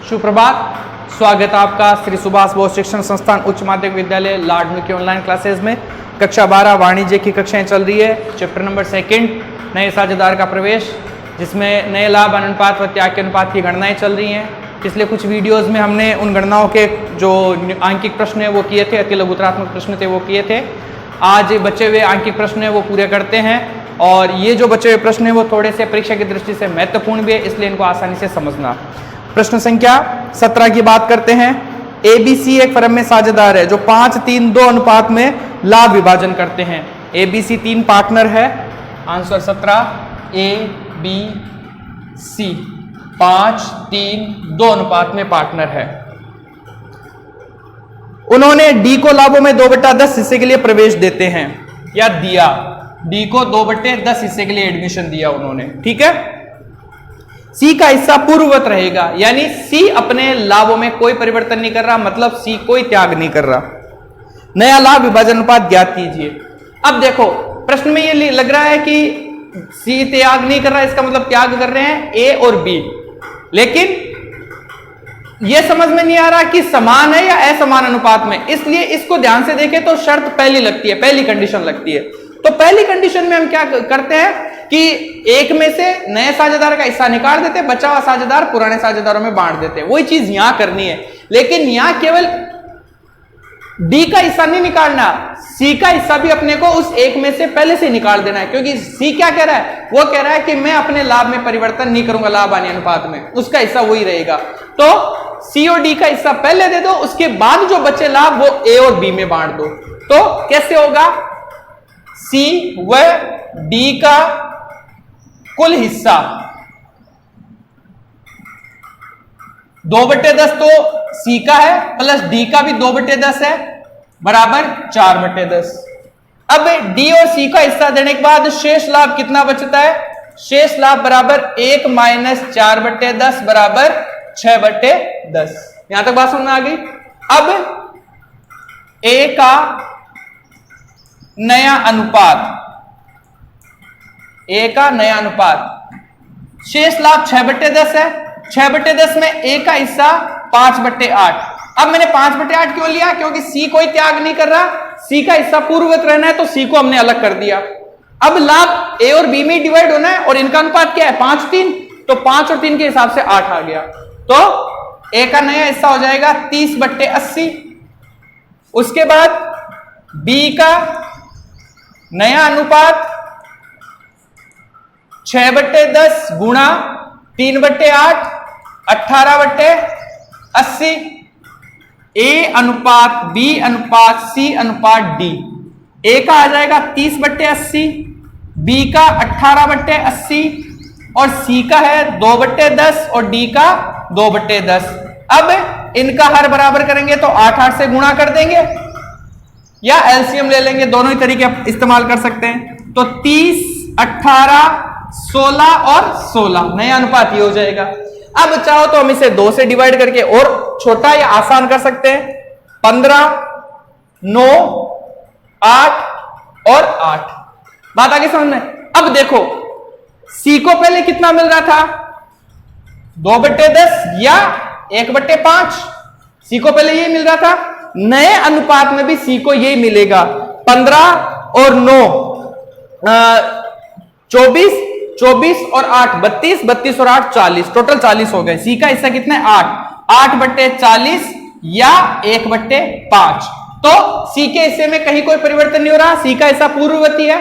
सुप्रभात, स्वागत है आपका श्री सुभाष बोस शिक्षण संस्थान उच्च माध्यमिक विद्यालय लाडनू की ऑनलाइन क्लासेस में। कक्षा 12 वाणिज्य की कक्षाएं चल रही है। चैप्टर नंबर 2 नए साझेदार का प्रवेश, जिसमें नए लाभ अनुपात व त्याग के अनुपात की गणनाएं चल रही हैं। पिछले कुछ वीडियोस में हमने उन गणनाओं के जो आंकिक प्रश्न है वो किए थे, अति लघुतरात्मक प्रश्न थे वो किए थे। आज बचे हुए आंकिक प्रश्न है वो पूरे करते हैं, और ये जो बचे हुए प्रश्न है वो थोड़े से परीक्षा की दृष्टि से महत्वपूर्ण भी है, इसलिए इनको आसानी से समझना। प्रश्न संख्या 17 की बात करते हैं। एबीसी एक फर्म में साझेदार है जो 5-3-2 अनुपात में लाभ विभाजन करते हैं। एबीसी 3 पार्टनर है। आंसर 17 ए बी सी 5-3-2 अनुपात में पार्टनर है। उन्होंने डी को लाभों में 2/10 हिस्से के लिए प्रवेश देते हैं, या दिया। डी को 2/10 हिस्से के लिए एडमिशन दिया उन्होंने, ठीक है। सी का हिस्सा पूर्ववत रहेगा, यानी सी अपने लाभों में कोई परिवर्तन नहीं कर रहा, मतलब सी कोई त्याग नहीं कर रहा। नया लाभ विभाजन अनुपात ज्ञात कीजिए। अब देखो प्रश्न में ये लग रहा है कि सी त्याग नहीं कर रहा, इसका मतलब त्याग कर रहे हैं ए और बी, लेकिन यह समझ में नहीं आ रहा कि समान है या असमान अनुपात में। इसलिए इसको ध्यान से देखें तो शर्त पहली लगती है, पहली कंडीशन लगती है। तो पहली कंडीशन में हम क्या करते हैं कि एक में से नए साझेदार का हिस्सा निकाल देते, बचा हुआ साझेदार पुराने साझेदारों में बांट देते। वही चीज यहां करनी है, लेकिन यहां केवल डी का हिस्सा नहीं निकालना, सी का हिस्सा भी अपने को उस एक में से पहले से निकाल देना है। क्योंकि सी क्या कह रहा है, वो कह रहा है कि मैं अपने लाभ में परिवर्तन नहीं करूंगा, लाभ हानि अनुपात में उसका हिस्सा वही रहेगा। तो सी और डी का हिस्सा पहले दे दो, उसके बाद जो बचे लाभ वो ए और बी में बांट दो। तो कैसे होगा, सी व डी का कुल हिस्सा 2/10 तो सी का है, प्लस डी का भी 2/10 है, बराबर 4/10। अब डी और सी का हिस्सा देने के बाद शेष लाभ कितना बचता है, शेष लाभ बराबर 1 - 4/10 बराबर 6/10। यहां तक बात समझ में आ गई। अब ए का नया अनुपात, ए का नया अनुपात, शेष लाभ 6/10 है। 6/10 में ए का हिस्सा 5/8। अब मैंने 5/8 क्यों लिया, क्योंकि सी कोई त्याग नहीं कर रहा, सी का हिस्सा पूर्ववत रहना है, तो सी को हमने अलग कर दिया। अब लाभ ए और बी में डिवाइड होना है, और इनका अनुपात क्या है 5-3, तो 5 और 3 के हिसाब से 8 आ गया। तो ए का नया हिस्सा हो जाएगा 30/80। उसके बाद बी का नया अनुपात 6/10 गुणा 3/8 18/80। ए अनुपात बी अनुपात सी अनुपात डी। ए का आ जाएगा 30/80, बी का 18/80, और सी का है 2/10 और डी का 2/10। अब इनका हर बराबर करेंगे तो 8 से गुणा कर देंगे, या एलसीएम ले लेंगे, दोनों ही तरीके इस्तेमाल कर सकते हैं। तो 30, 18, 16 और 16 नया अनुपात ये हो जाएगा। अब चाहो तो हम इसे 2 से डिवाइड करके और छोटा या आसान कर सकते हैं। 15, 9, 8 और 8। बात आगे समझ में। अब देखो सी को पहले कितना मिल रहा था, 2/10 या 1/5। सी को पहले ये मिल रहा था, नए अनुपात में भी सी को यही मिलेगा। 15 और 9 24, 24 और 8 32, 32 और 8 40, टोटल 40 हो गए। सी का हिस्सा कितना है 8, 8/40 या 1/5। तो सी के हिस्से में कहीं कोई परिवर्तन नहीं हो रहा, सी का हिस्सा पूर्ववर्ती है।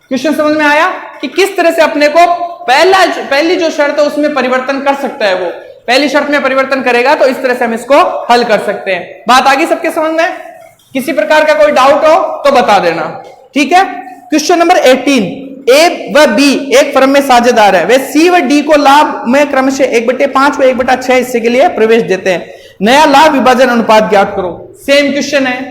क्वेश्चन समझ में आया कि किस तरह से अपने को पहली जो शर्त है उसमें परिवर्तन कर सकता है, वो पहली शर्त में परिवर्तन करेगा, तो इस तरह से हम इसको हल कर सकते हैं। बात आगे सबके समझ में। किसी प्रकार का कोई डाउट हो तो बता देना, ठीक है। क्वेश्चन नंबर 18, ए व बी एक फर्म में साझेदार है, वे सी व डी को लाभ में क्रमशः 1/5 व 1/6 हिस्से के लिए प्रवेश देते हैं। नया लाभ विभाजन अनुपात ज्ञात करो। सेम क्वेश्चन है,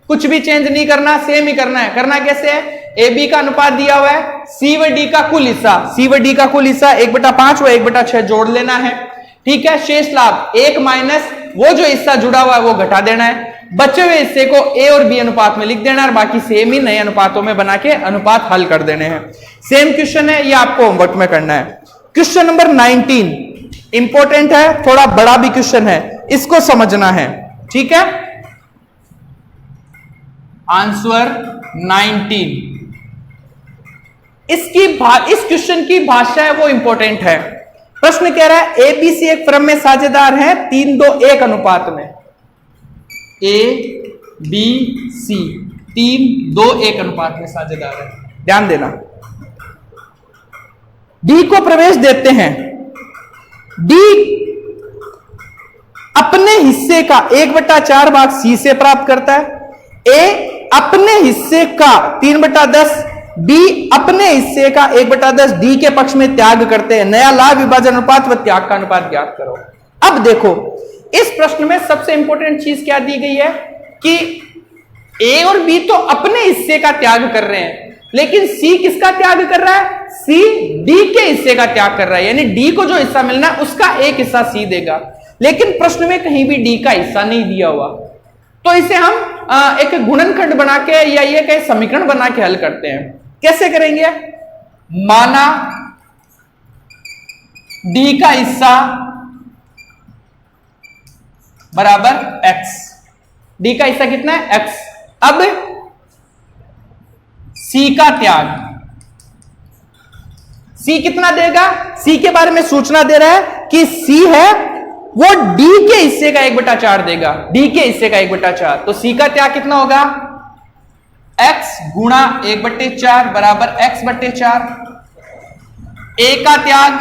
कुछ भी चेंज नहीं करना, सेम ही करना है। करना कैसे है, ए बी का अनुपात दिया हुआ है, सी व डी का कुल हिस्सा, सी व डी का कुल हिस्सा 1/5 व 1/6 जोड़ लेना है, ठीक है। शेष लाभ 1 माइनस वो जो हिस्सा जुड़ा हुआ है वो घटा देना है, बचे हुए हिस्से को ए और बी अनुपात में लिख देना, और बाकी सेम ही नए अनुपातों में बना के अनुपात हल कर देने हैं। सेम क्वेश्चन है, ये आपको होमवर्क में करना है। क्वेश्चन नंबर 19, इंपॉर्टेंट है, थोड़ा बड़ा भी क्वेश्चन है, इसको समझना है, ठीक है। आंसर 19। इस क्वेश्चन की भाषा है वो इंपॉर्टेंट है। प्रश्न कह रहा है ए बी सी एक क्रम में साझेदार हैं 3-2-1 अनुपात में। ए बी सी 3-2-1 अनुपात में साझेदार है, ध्यान देना। डी को प्रवेश देते हैं, डी अपने हिस्से का 1/4 भाग सी से प्राप्त करता है, ए अपने हिस्से का 3/10, बी अपने हिस्से का 1/10 डी के पक्ष में त्याग करते हैं। नया लाभ विभाजन अनुपात व त्याग का अनुपात ज्ञात करो। अब देखो इस प्रश्न में सबसे इंपॉर्टेंट चीज क्या दी गई है कि ए और बी तो अपने हिस्से का त्याग कर रहे हैं, लेकिन सी किसका त्याग कर रहा है? सी डी के हिस्से का त्याग कर रहा है, यानी डी को जो हिस्सा मिलना है उसका एक हिस्सा सी देगा। लेकिन प्रश्न में कहीं भी डी का हिस्सा नहीं दिया हुआ, तो इसे हम एक गुणनखंड बना के या ये कहीं समीकरण बना के हल करते हैं। कैसे करेंगे? माना डी का हिस्सा बराबर एक्स, डी का हिस्सा कितना है? एक्स। अब सी का त्याग, सी कितना देगा? सी के बारे में सूचना दे रहा है कि सी है वो डी के हिस्से का 1/4 देगा, डी के हिस्से का 1/4। तो सी का त्याग कितना होगा? x गुणा 1/4 बराबर x/4। ए का त्याग,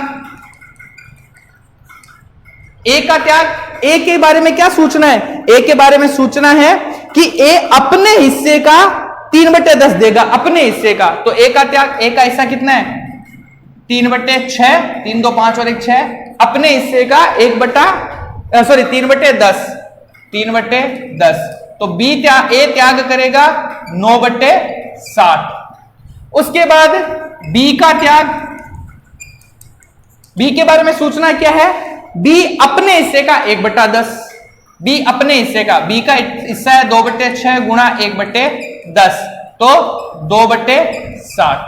ए का त्याग, ए के बारे में क्या सूचना है? ए के बारे में सूचना है कि ए अपने हिस्से का 3/10 देगा, अपने हिस्से का। तो ए का त्याग, ए का हिस्सा कितना है? 3/6, 3 2 5 और 1 6, अपने हिस्से का 3/10। तो बी ए त्याग करेगा 9/60। उसके बाद बी का त्याग, बी के बारे में सूचना क्या है? बी अपने हिस्से का 1/10, बी अपने हिस्से का, बी का हिस्सा है 2/6 गुणा 1/10, तो 2/60।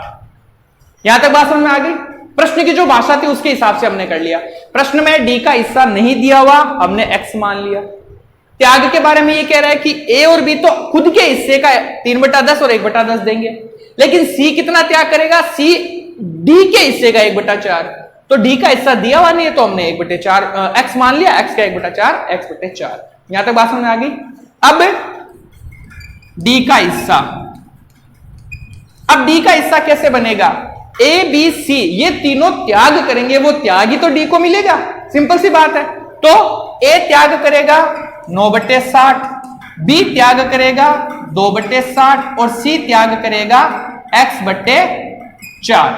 यहां तक बात समझ में आ गई? प्रश्न की जो भाषा थी उसके हिसाब से हमने कर लिया। प्रश्न में डी का हिस्सा नहीं दिया हुआ, हमने एक्स मान लिया। त्याग के बारे में ये कह रहा है कि ए और बी तो खुद के हिस्से का 3/10 और 1/10 देंगे, लेकिन सी कितना त्याग करेगा? सी डी के हिस्से का 1/4। तो डी का हिस्सा दिया हुआ नहीं है, तो हमने 1/4 एक्स मान लिया, एक्स का 1/4 x/4। यहां तक बात समझ आ गई? अब डी का हिस्सा, अब डी का हिस्सा कैसे बनेगा? ए बी सी ये तीनों त्याग करेंगे, वो त्याग ही तो डी को मिलेगा, सिंपल सी बात है। तो ए त्याग करेगा 9/60, बी त्याग करेगा 2/60 और सी त्याग करेगा x/4।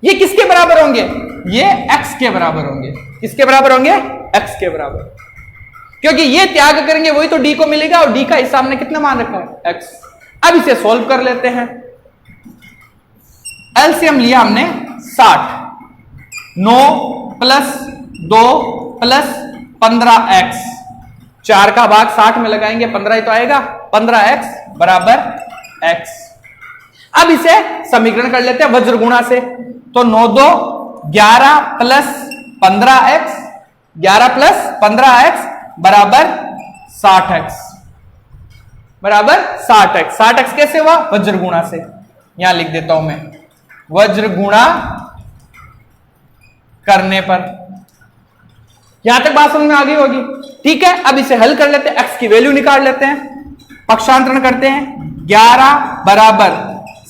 ये किसके बराबर होंगे? ये x के बराबर होंगे। किसके बराबर होंगे? x के बराबर, क्योंकि ये त्याग करेंगे वही तो डी को मिलेगा, और डी का हिस्सा हमने कितना मान रखा है? x। अब इसे सॉल्व कर लेते हैं। एलसीएम लिया हमने 60, 9 + 2 + 15x, 4 का भाग 60 में लगाएंगे 15 ही तो आएगा, 15x बराबर x। अब इसे समीकरण कर लेते हैं वज्र गुणा से। तो 9 2 11 + 15x, 11 + 15x बराबर 60x, बराबर 60x। 60x कैसे हुआ? वज्र गुणा से। यहां लिख देता हूं मैं, वज्र गुणा करने पर। यहां तक बात समझ में आ गई होगी, ठीक है। अब इसे हल कर लेते हैं, x की वैल्यू निकाल लेते हैं, पक्षांतरण करते हैं। 11 बराबर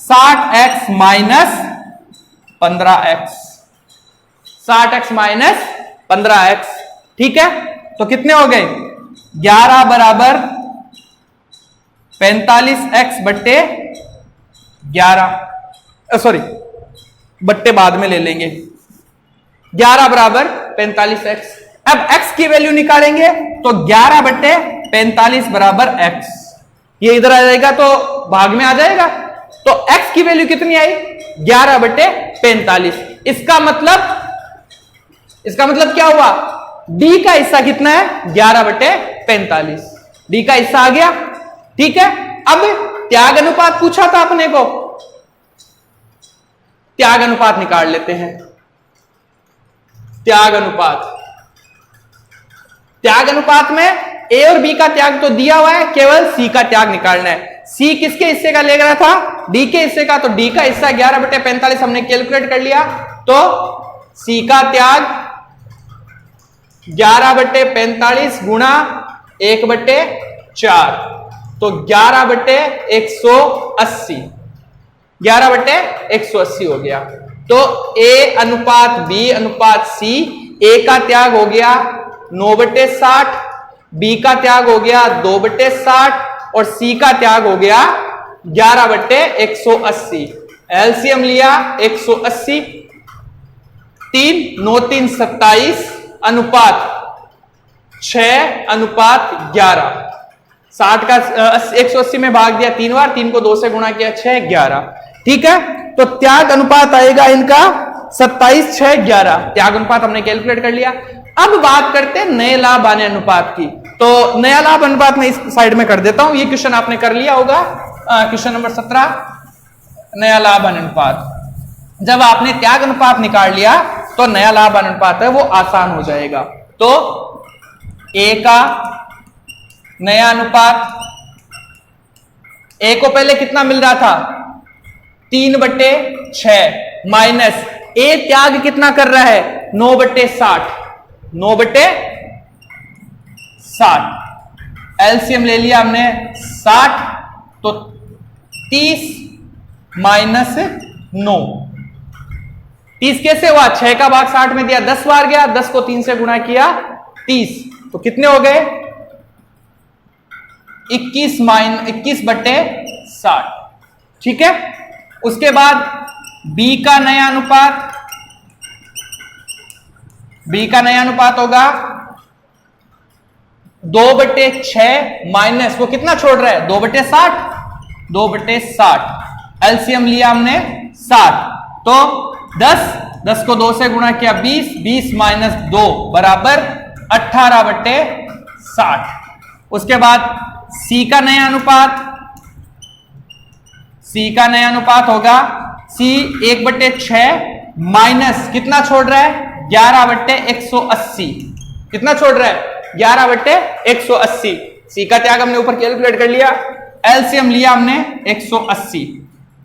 60x minus 15x, 60x minus 15x, ठीक है। तो कितने हो गए? 11 बराबर 45x बट्टे 11, सॉरी बट्टे बाद में ले लेंगे। 11 बराबर 45x। अब x की वैल्यू निकालेंगे तो 11/45 बराबर x, ये इधर आ जाएगा तो भाग में आ जाएगा। तो x की वैल्यू कितनी आई? 11/45। इसका मतलब क्या हुआ? d का हिस्सा कितना है? 11/45। d का हिस्सा आ गया, ठीक है। अब त्याग अनुपात पूछा था अपने को, त्याग अनुपात निकाल लेते हैं। त्याग अनुपात त्याग अनुपात में ए और बी का त्याग तो दिया हुआ है, केवल सी का त्याग निकालना है। सी किसके हिस्से का ले रहा था? डी के हिस्से का। तो डी का हिस्सा 11/45 हमने कैलकुलेट कर लिया। तो सी का त्याग 11/45 गुणा 1/4, तो 11/180, 11/180 हो गया। तो ए अनुपात बी अनुपात सी, ए का त्याग हो गया 9/60, बी का त्याग हो गया 2/60 और सी का त्याग हो गया 11/180। एलसीएम लिया 180, 3 9 3 27 अनुपात 6/11, 60 का 180 में भाग दिया 3 बार, 3 को 2 से गुणा किया 6 11। ठीक है, तो त्याग अनुपात आएगा इनका 27 6 11। त्याग अनुपात हमने कैलकुलेट कर लिया। अब बात करते हैं नए लाभ आने अनुपात की। तो नया लाभ अनुपात में इस साइड में कर देता हूं, ये क्वेश्चन आपने कर लिया होगा, क्वेश्चन नंबर 17, नया लाभ अनुपात। जब आपने त्याग अनुपात निकाल लिया तो नया लाभ अनुपात है वो आसान हो जाएगा। तो ए का नया अनुपात, ए को पहले कितना मिल रहा था? 3/6 माइनस ए त्याग कितना कर रहा है? 9/60, 9/60। एलसीएम ले लिया हमने 60, तो 30 माइनस 9, 30 कैसे हुआ? 6 का भाग 60 में दिया, 10 बार गया, 10 को 3 से गुणा किया 30, तो कितने हो गए? 21/60। ठीक है, उसके बाद बी का नया अनुपात, बी का नया अनुपात होगा 2/6 माइनस वो कितना छोड़ रहा है? 2/60, 2/60। एलसीएम लिया हमने 60, तो 10 को 2 से गुणा किया 20, 20 माइनस 2 बराबर 18/60। उसके बाद सी का नया अनुपात, सी का नया अनुपात होगा सी 1/6 माइनस कितना छोड़ रहा है? 11/180। कितना छोड़ रहा है? 11/180। सी का त्याग हमने ऊपर कैलकुलेट कर लिया, एलसीएम लिया हमने 180,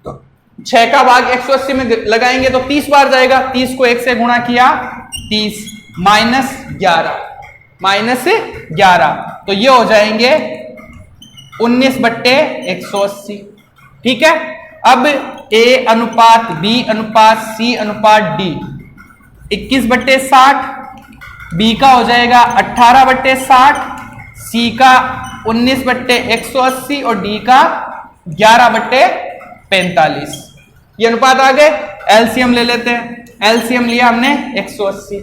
तो 6 का भाग 180 में लगाएंगे तो 30 बार जाएगा, 30 को 1 से गुणा किया 30 माइनस 11, तो ये हो जाएंगे 19/180। ठीक है, अब ए अनुपात बी अनुपात सी अनुपात डी, 21/60, बी का हो जाएगा 18/60, सी का 19/180 और डी का 11/45। ये अनुपात आ गए। एलसीएम ले लेते हैं, एलसीएम लिया हमने 180।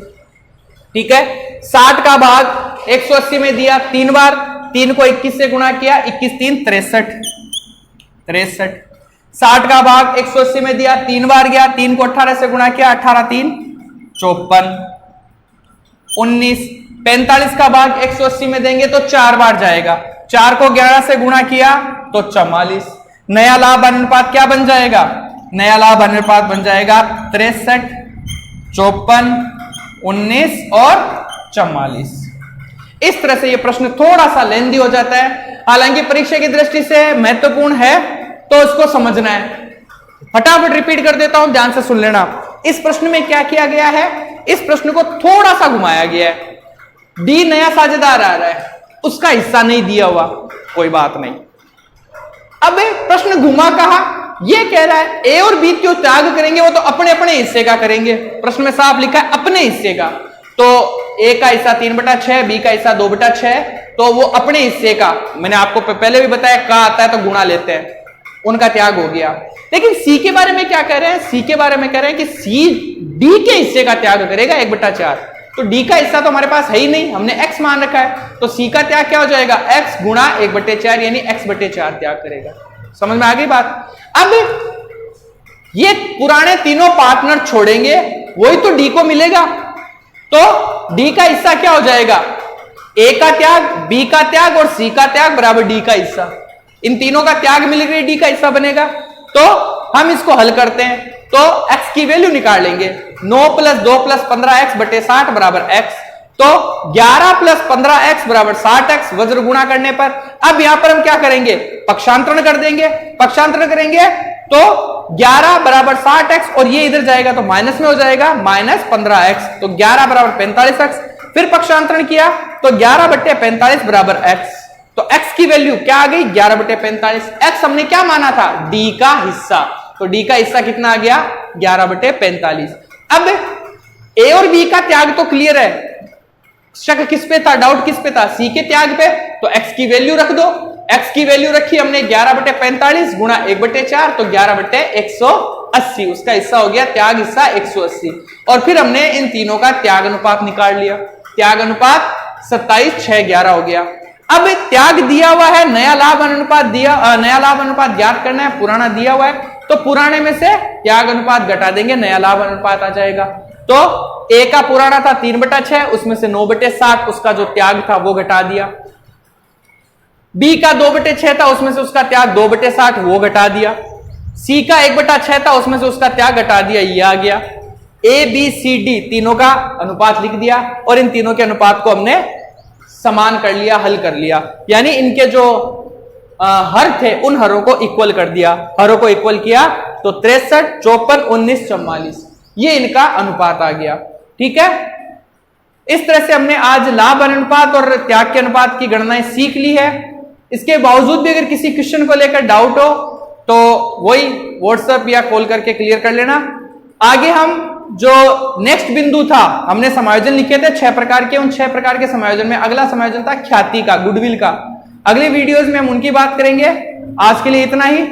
ठीक है, 60 का भाग 180 में दिया 3 बार, 3 को 21 से गुणा किया, 21 3 63। 60 का भाग 180 में दिया 3 बार गया, 3 को 18 से गुणा किया, 18 3 54, 19। 45 का भाग 180 में देंगे तो 4 बार जाएगा, 4 को 11 से गुणा किया तो 44। नया लाभ अनुपात क्या बन जाएगा? नया लाभ अनुपात बन जाएगा 63, 54, 19 और 44। इस तरह से ये प्रश्न थोड़ा सा लेंदी हो जाता है, हालांकि परीक्षा की दृष्टि से महत्वपूर्ण है, तो इसको समझना है। फटाफट रिपीट कर देता हूं, ध्यान से सुन लेना। इस प्रश्न में क्या किया गया है? इस प्रश्न को थोड़ा सा घुमाया गया है। डी नया साझेदार आ रहा है, उसका हिस्सा नहीं दिया हुआ, कोई बात नहीं। अब प्रश्न घुमा कहा, यह कह रहा है ए और बी जो त्याग करेंगे वो तो अपने अपने हिस्से का करेंगे। प्रश्न में साफ लिखा है अपने हिस्से का, तो ए का हिस्सा 3/6, बी का हिस्सा 2/6, तो वो अपने हिस्से का, मैंने आपको पहले भी बताया का आता है तो गुणा लेते हैं, उनका त्याग हो गया। लेकिन सी के बारे में क्या कह रहे हैं? सी के बारे में कह रहे हैं कि सी डी के हिस्से का त्याग करेगा 1/4, तो डी का हिस्सा तो हमारे पास है ही नहीं, हमने x मान रखा है, तो सी का त्याग क्या हो जाएगा? x गुणा 1/4 यानी x/4 त्याग करेगा। समझ में आ गई बात? अब ये पुराने तीनों पार्टनर छोड़ेंगे, वही तो डी को मिलेगा, तो डी का हिस्सा क्या हो जाएगा? ए का त्याग, बी का त्याग और सी का त्याग बराबर डी का हिस्सा। इन तीनों का त्याग मिल गया, डी का हिस्सा बनेगा। तो हम इसको हल करते हैं, तो x की वैल्यू निकाल लेंगे। 9 + 2 + 15x/60 बराबर x। तो 11 प्लस 15x बराबर 60x, वज्र गुणा करने पर। अब यहां पर हम क्या करेंगे, पक्षांतरण कर देंगे। पक्षांतरण करेंगे तो 11 बराबर 60x और ये इधर जाएगा तो माइनस में हो जाएगा, माइनस 15x, तो 11 बराबर 45x। फिर पक्षांतरण किया तो 11 बट्टे 45 बराबर x, तो x की वैल्यू क्या आ गई, 11 बट्टे 45। x हमने क्या माना था, d का हिस्सा, तो d का हिस्सा कितना आ गया, 11 बट्टे 45। अब a और b का त्याग तो क्लियर है, शक किस पे था, डाउट किस पे था, c के त्याग पे। तो x की वैल्यू रख दो, x की वैल्यू रखी हमने 11 बटे 45 गुणा 1/4, तो 11 बटे 180, उसका हिस्सा हो गया, त्याग हिस्सा 180। और फिर हमने इन तीनों का त्याग अनुपात निकाल लिया, त्याग अनुपात 27:6:11 हो गया। अब त्याग दिया हुआ है, नया लाभ अनुपात दिया, नया लाभ अनुपात ज्ञात करना है, पुराना दिया हुआ है, तो पुराने में से त्याग अनुपात घटा देंगे, नया लाभ अनुपात आ जाएगा। तो a का पुराना था 3/6, उसमें से 9/60 उसका जो त्याग था वो घटा दिया। b का 2/6 था, उसमें से उसका त्याग 2/60 वो घटा दिया। c का 1/6 था, उसमें से उसका त्याग घटा दिया, ये आ गया। a b c d तीनों का अनुपात लिख दिया और इन तीनों के अनुपात को हमने समान कर लिया, हल कर लिया, यानी इनके जो हर थे उन हरों को इक्वल कर दिया। हरों को इक्वल किया तो 63, 54, 19, 44, ये इनका अनुपात आ गया। ठीक है, इस तरह से हमने आज लाभ अनुपात और त्याग के अनुपात की गणनाएं सीख ली है। इसके बावजूद भी अगर किसी क्वेश्चन को लेकर डाउट हो तो वही व्हाट्सएप या कॉल करके क्लियर कर लेना। आगे हम जो नेक्स्ट बिंदु था, हमने समायोजन लिखे थे 6 प्रकार के, उन 6 प्रकार के समायोजन में अगला समायोजन था ख्याति का, गुडविल का। अगले वीडियोस में हम उनकी बात करेंगे। आज के लिए इतना ही।